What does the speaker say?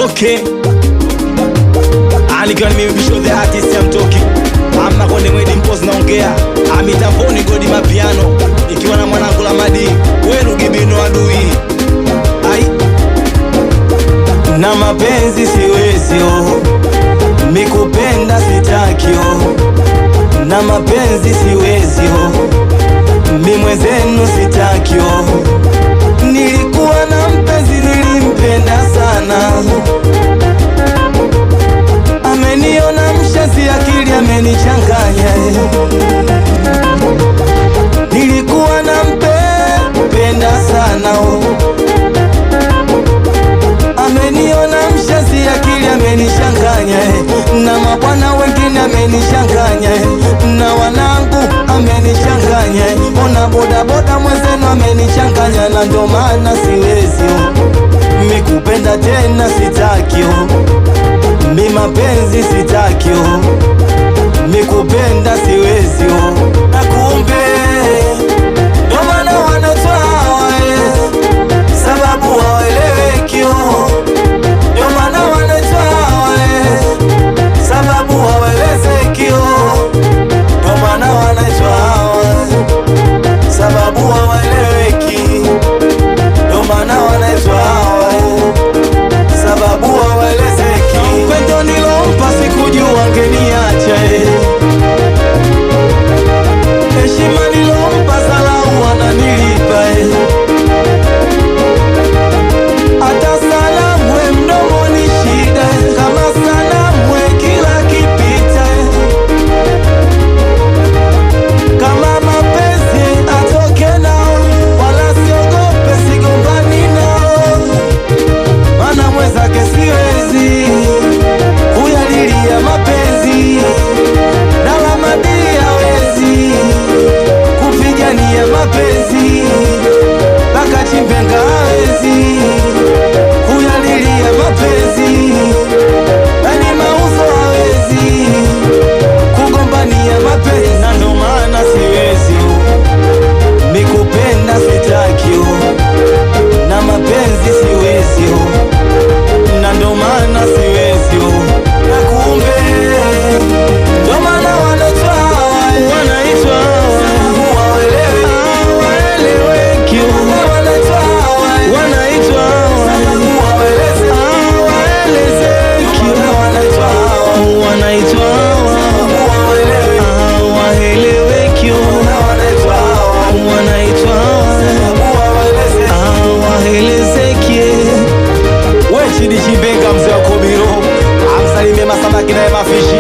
Okay, nikiwa nimebisho the artist ya mtoki ama konde mwedi mpozi naongea amitamboni godi mapiano ikiwa na mwanangu la madi wenu gibino adui ai na mapenzi siwezi mikupenda sitakio na mapenzi siwezi mimwezenu sitakio nilikuwa na mpenzi nilimpenda sana ameniona mshazi akili amenichanganya nilikuwa na mpenda sana ameniona mshazi akili amenichanganya na mabwana wengine amenichanganya na wanangu amenichanganya ona boda boda mwenzenu amenichanganya na ndo maana siwezi mikupenda tena sitakio mi mapenzi sitakio mikupenda siwezi na kumbe ndo maana wanatoa sababu hawaelewekio ndo maana wanatoa sababu hawawezekio ndo maana wanatoa sababu hawaeleweki ndo maana wanatoa sababu hawawezeki upendo nilompa sikujua angeniacha heshima nilompa salau ananilipa hata salamwe mdomoni shida kama salamwe kila kipita kama mapenzi atoke nao wala siogope sigombani nao mana mwezake siwezi kuyalilia mapenzi na lamadia wezi kupigania mapenzi mpaka chimbenga hawezi kuyalilia mapenzi nani mauzo hawezi kugombania mapenzi na ndo maana siwezi mikupenda sitakio na mapenzi siwezi na ndo maana siwezi na kumbe ndo maana wanaitwa sababu hawaeleweki wanaitwa sababu hawaelezeki wanaitwa sababu hawaeleweki wanaitwa sababu hawaelezeki we chidi chibenga mzee wa Kobiro amsalimie masamaki naye mafishi